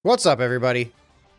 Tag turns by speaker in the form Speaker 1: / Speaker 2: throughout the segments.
Speaker 1: What's up, everybody?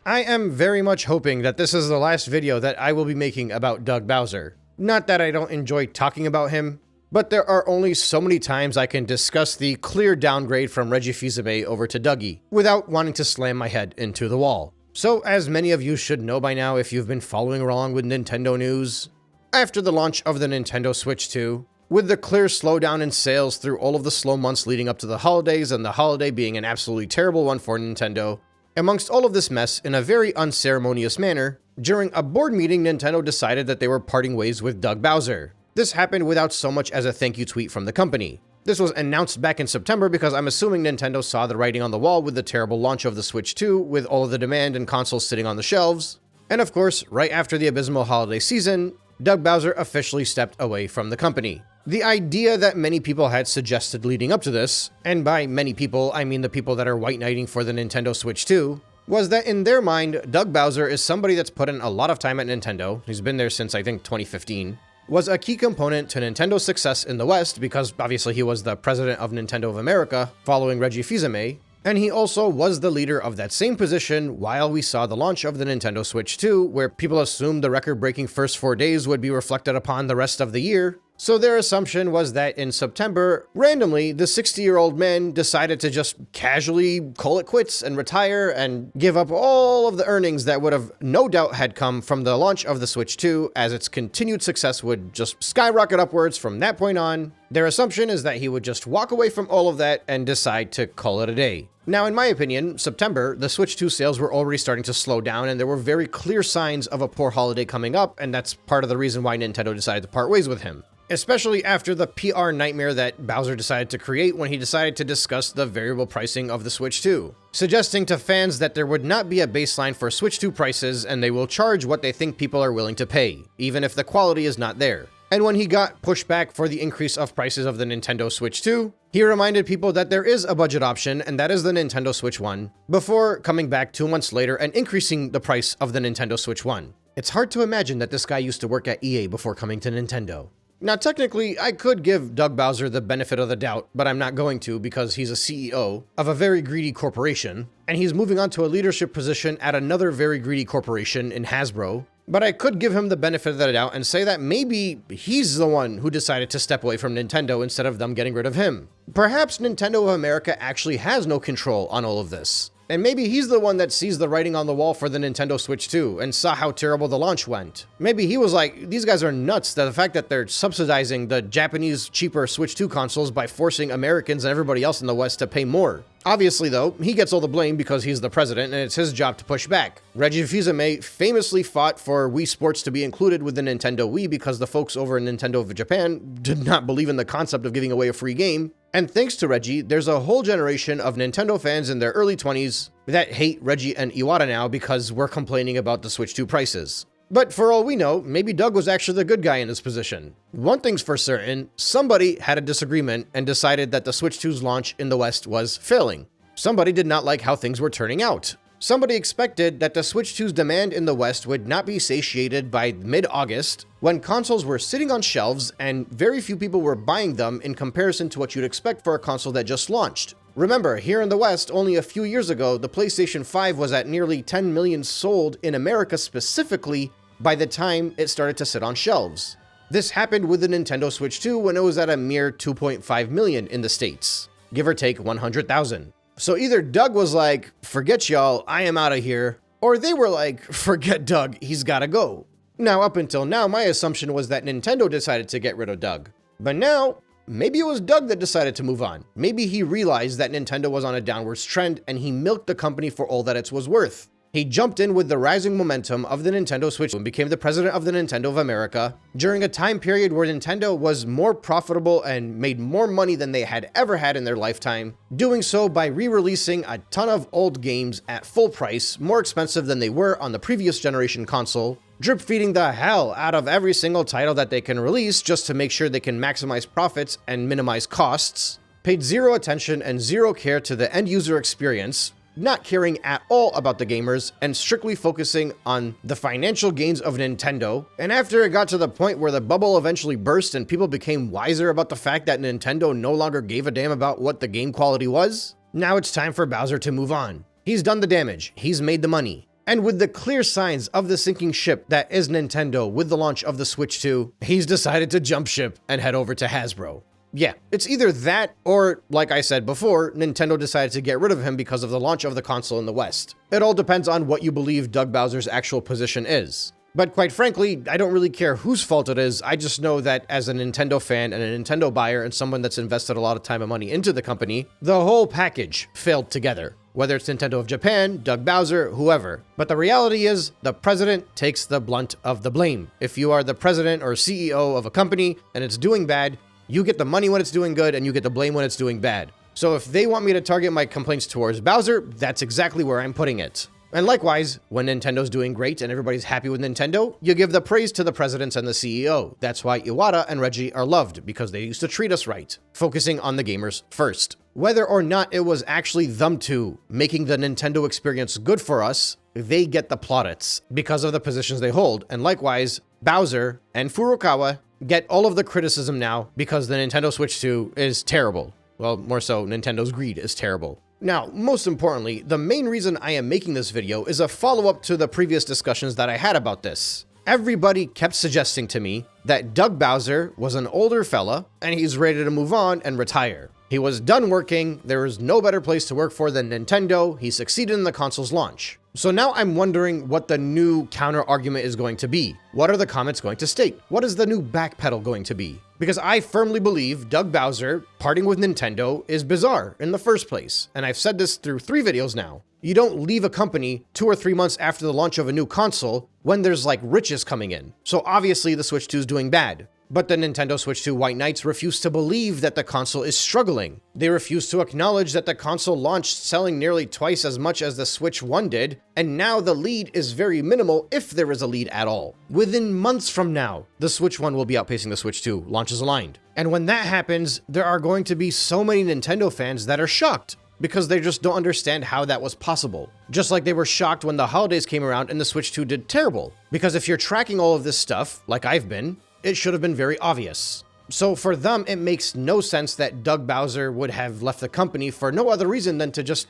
Speaker 1: I am very much hoping that this is the last video that I will be making about Doug Bowser. Not that I don't enjoy talking about him, but there are only so many times I can discuss the clear downgrade from Reggie Fils-Aime over to Dougie without wanting to slam my head into the wall. So, as many of you should know by now if you've been following along with Nintendo news, after the launch of the Nintendo Switch 2, with the clear slowdown in sales through all of the slow months leading up to the holidays and the holiday being an absolutely terrible one for Nintendo, amongst all of this mess, in a very unceremonious manner, during a board meeting, Nintendo decided that they were parting ways with Doug Bowser. This happened without so much as a thank you tweet from the company. This was announced back in September because I'm assuming Nintendo saw the writing on the wall with the terrible launch of the Switch 2, with all of the demand and consoles sitting on the shelves. And of course, right after the abysmal holiday season, Doug Bowser officially stepped away from the company. The idea that many people had suggested leading up to this, and by many people, I mean the people that are white knighting for the Nintendo Switch 2, was that in their mind, Doug Bowser is somebody that's put in a lot of time at Nintendo, he's been there since I think 2015, was a key component to Nintendo's success in the West because obviously he was the president of Nintendo of America following Reggie Fils-Aime, and he also was the leader of that same position while we saw the launch of the Nintendo Switch 2, where people assumed the record-breaking first 4 days would be reflected upon the rest of the year. So their assumption was that in September, randomly, the 60-year-old man decided to just casually call it quits and retire and give up all of the earnings that would have no doubt had come from the launch of the Switch 2, as its continued success would just skyrocket upwards from that point on. Their assumption is that he would just walk away from all of that and decide to call it a day. Now, in my opinion, September, the Switch 2 sales were already starting to slow down, and there were very clear signs of a poor holiday coming up, and that's part of the reason why Nintendo decided to part ways with him. Especially after the PR nightmare that Bowser decided to create when he decided to discuss the variable pricing of the Switch 2, suggesting to fans that there would not be a baseline for Switch 2 prices and they will charge what they think people are willing to pay, even if the quality is not there. And when he got pushback for the increase of prices of the Nintendo Switch 2, he reminded people that there is a budget option, and that is the Nintendo Switch 1, before coming back 2 months later and increasing the price of the Nintendo Switch 1. It's hard to imagine that this guy used to work at EA before coming to Nintendo. Now, technically, I could give Doug Bowser the benefit of the doubt, but I'm not going to because he's a CEO of a very greedy corporation, and he's moving on to a leadership position at another very greedy corporation in Hasbro. But I could give him the benefit of the doubt and say that maybe he's the one who decided to step away from Nintendo instead of them getting rid of him. Perhaps Nintendo of America actually has no control on all of this. And maybe he's the one that sees the writing on the wall for the Nintendo Switch 2 and saw how terrible the launch went. Maybe he was like, these guys are nuts, that the fact that they're subsidizing the Japanese cheaper Switch 2 consoles by forcing Americans and everybody else in the West to pay more. Obviously, though, he gets all the blame because he's the president and it's his job to push back. Reggie Fils-Aime famously fought for Wii Sports to be included with the Nintendo Wii because the folks over in Nintendo of Japan did not believe in the concept of giving away a free game. And thanks to Reggie, there's a whole generation of Nintendo fans in their early 20s that hate Reggie and Iwata now because we're complaining about the Switch 2 prices. But for all we know, maybe Doug was actually the good guy in this position. One thing's for certain, somebody had a disagreement and decided that the Switch 2's launch in the West was failing. Somebody did not like how things were turning out. Somebody expected that the Switch 2's demand in the West would not be satiated by mid-August, when consoles were sitting on shelves and very few people were buying them in comparison to what you'd expect for a console that just launched. Remember, here in the West, only a few years ago, the PlayStation 5 was at nearly 10 million sold in America specifically by the time it started to sit on shelves. This happened with the Nintendo Switch 2 when it was at a mere 2.5 million in the States, give or take 100,000. So either Doug was like, forget y'all, I am out of here, or they were like, forget Doug, he's gotta go. Now, up until now, my assumption was that Nintendo decided to get rid of Doug. But now, maybe it was Doug that decided to move on. Maybe he realized that Nintendo was on a downwards trend and he milked the company for all that it was worth. He jumped in with the rising momentum of the Nintendo Switch and became the president of the Nintendo of America during a time period where Nintendo was more profitable and made more money than they had ever had in their lifetime, doing so by re-releasing a ton of old games at full price, more expensive than they were on the previous generation console, drip feeding the hell out of every single title that they can release just to make sure they can maximize profits and minimize costs, paid zero attention and zero care to the end user experience, not caring at all about the gamers and strictly focusing on the financial gains of Nintendo. And after it got to the point where the bubble eventually burst and people became wiser about the fact that Nintendo no longer gave a damn about what the game quality was, now it's time for Bowser to move on. He's done the damage, he's made the money. And with the clear signs of the sinking ship that is Nintendo with the launch of the Switch 2, he's decided to jump ship and head over to Hasbro. Yeah, it's either that or, like I said before, Nintendo decided to get rid of him because of the launch of the console in the West. It all depends on what you believe Doug Bowser's actual position is. But quite frankly, I don't really care whose fault it is. I just know that as a Nintendo fan and a Nintendo buyer and someone that's invested a lot of time and money into the company, the whole package failed together. Whether it's Nintendo of Japan, Doug Bowser, whoever. But the reality is, the president takes the blunt of the blame. If you are the president or CEO of a company and it's doing bad, you get the money when it's doing good and you get the blame when it's doing bad. So if they want me to target my complaints towards Bowser, that's exactly where I'm putting it. And likewise, when Nintendo's doing great and everybody's happy with Nintendo, you give the praise to the presidents and the CEO. That's why Iwata and Reggie are loved, because they used to treat us right, focusing on the gamers first. Whether or not it was actually them two making the Nintendo experience good for us, they get the plaudits because of the positions they hold. And likewise, Bowser and Furukawa get all of the criticism now because the Nintendo Switch 2 is terrible. Well, more so, Nintendo's greed is terrible. Now, most importantly, the main reason I am making this video is a follow-up to the previous discussions that I had about this. Everybody kept suggesting to me that Doug Bowser was an older fella and he's ready to move on and retire. He was done working, there was no better place to work for than Nintendo, he succeeded in the console's launch. So now I'm wondering what the new counter-argument is going to be. What are the comments going to state? What is the new backpedal going to be? Because I firmly believe Doug Bowser parting with Nintendo is bizarre in the first place. And I've said this through 3 videos now. You don't leave a company 2 or 3 months after the launch of a new console when there's like riches coming in. So obviously the Switch 2 is doing bad. But the Nintendo Switch 2 White Knights refuse to believe that the console is struggling. They refuse to acknowledge that the console launched selling nearly twice as much as the Switch 1 did, and now the lead is very minimal if there is a lead at all. Within months from now, the Switch 1 will be outpacing the Switch 2, launches aligned. And when that happens, there are going to be so many Nintendo fans that are shocked, because they just don't understand how that was possible. Just like they were shocked when the holidays came around and the Switch 2 did terrible. Because if you're tracking all of this stuff, like I've been, it should have been very obvious. So for them, it makes no sense that Doug Bowser would have left the company for no other reason than to just,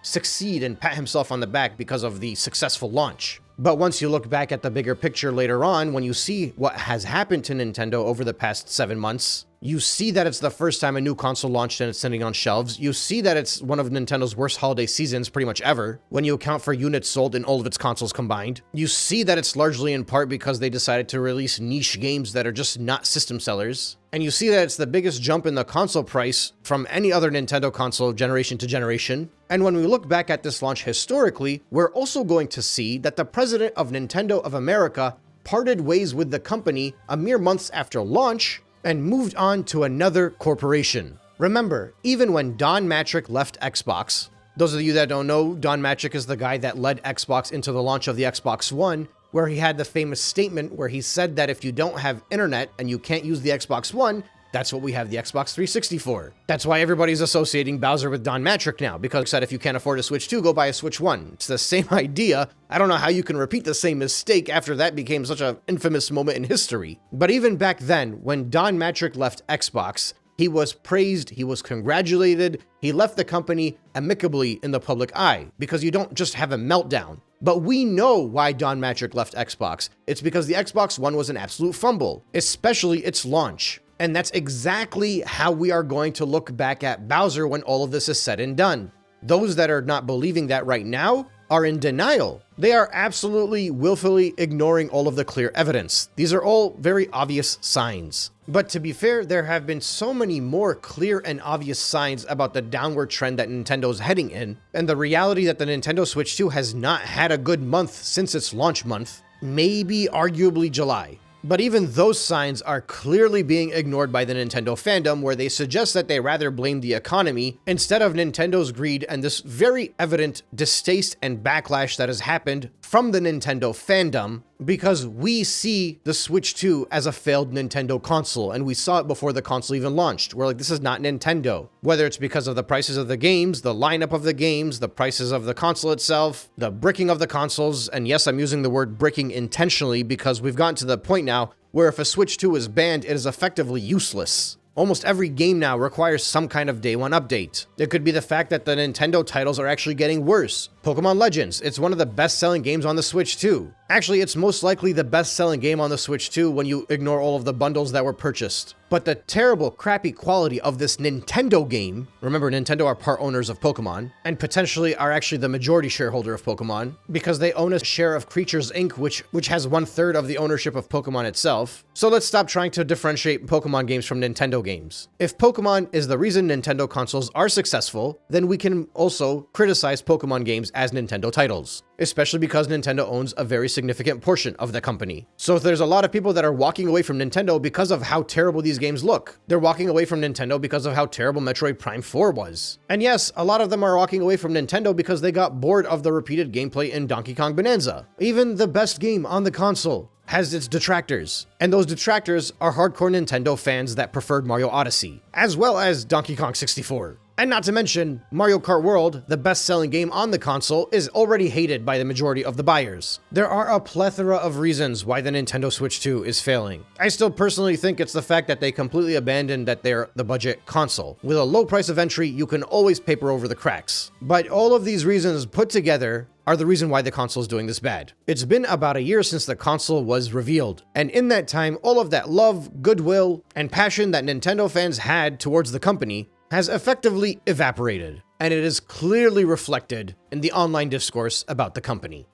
Speaker 1: succeed and pat himself on the back because of the successful launch. But once you look back at the bigger picture later on, when you see what has happened to Nintendo over the past 7 months, you see that it's the first time a new console launched and it's sitting on shelves. You see that it's one of Nintendo's worst holiday seasons pretty much ever, when you account for units sold in all of its consoles combined. You see that it's largely in part because they decided to release niche games that are just not system sellers. And you see that it's the biggest jump in the console price from any other Nintendo console generation to generation. And when we look back at this launch historically, we're also going to see that the president of Nintendo of America parted ways with the company a mere months after launch and moved on to another corporation. Remember, even when Don Mattrick left Xbox, those of you that don't know, Don Mattrick is the guy that led Xbox into the launch of the Xbox One, where he had the famous statement where he said that if you don't have internet and you can't use the Xbox One, that's what we have the Xbox 360 for. That's why everybody's associating Bowser with Don Mattrick now, because he said if you can't afford a Switch 2, go buy a Switch 1. It's the same idea. I don't know how you can repeat the same mistake after that became such an infamous moment in history. But even back then, when Don Mattrick left Xbox, he was praised, he was congratulated, he left the company amicably in the public eye, because you don't just have a meltdown. But we know why Don Mattrick left Xbox. It's because the Xbox One was an absolute fumble, especially its launch. And that's exactly how we are going to look back at Bowser when all of this is said and done. Those that are not believing that right now are in denial. They are absolutely willfully ignoring all of the clear evidence. These are all very obvious signs. But to be fair, there have been so many more clear and obvious signs about the downward trend that Nintendo's heading in, and the reality that the Nintendo Switch 2 has not had a good month since its launch month, maybe arguably July. But even those signs are clearly being ignored by the Nintendo fandom, where they suggest that they rather blame the economy instead of Nintendo's greed and this very evident distaste and backlash that has happened from the Nintendo fandom, because we see the Switch 2 as a failed Nintendo console, and we saw it before the console even launched. We're like, this is not Nintendo. Whether it's because of the prices of the games, the lineup of the games, the prices of the console itself, the bricking of the consoles, and yes, I'm using the word bricking intentionally because we've gotten to the point now where if a Switch 2 is banned, it is effectively useless. Almost every game now requires some kind of day one update. It could be the fact that the Nintendo titles are actually getting worse. Pokemon Legends, it's one of the best-selling games on the Switch too. Actually, it's most likely the best-selling game on the Switch too when you ignore all of the bundles that were purchased. But the terrible, crappy quality of this Nintendo game, remember Nintendo are part owners of Pokemon, and potentially are actually the majority shareholder of Pokemon, because they own a share of Creatures Inc., which has 1/3 of the ownership of Pokemon itself. So let's stop trying to differentiate Pokemon games from Nintendo games. If Pokemon is the reason Nintendo consoles are successful, then we can also criticize Pokemon games as Nintendo titles, especially because Nintendo owns a very significant portion of the company. So if there's a lot of people that are walking away from Nintendo because of how terrible these games look, they're walking away from Nintendo because of how terrible Metroid Prime 4 was. And yes, a lot of them are walking away from Nintendo because they got bored of the repeated gameplay in Donkey Kong Bonanza. Even the best game on the console has its detractors, and those detractors are hardcore Nintendo fans that preferred Mario Odyssey, as well as Donkey Kong 64. And not to mention, Mario Kart World, the best-selling game on the console, is already hated by the majority of the buyers. There are a plethora of reasons why the Nintendo Switch 2 is failing. I still personally think it's the fact that they completely abandoned that they're the budget console. With a low price of entry, you can always paper over the cracks. But all of these reasons put together are the reason why the console is doing this bad. It's been about a year since the console was revealed, and in that time, all of that love, goodwill, and passion that Nintendo fans had towards the company has effectively evaporated, and it is clearly reflected in the online discourse about the company.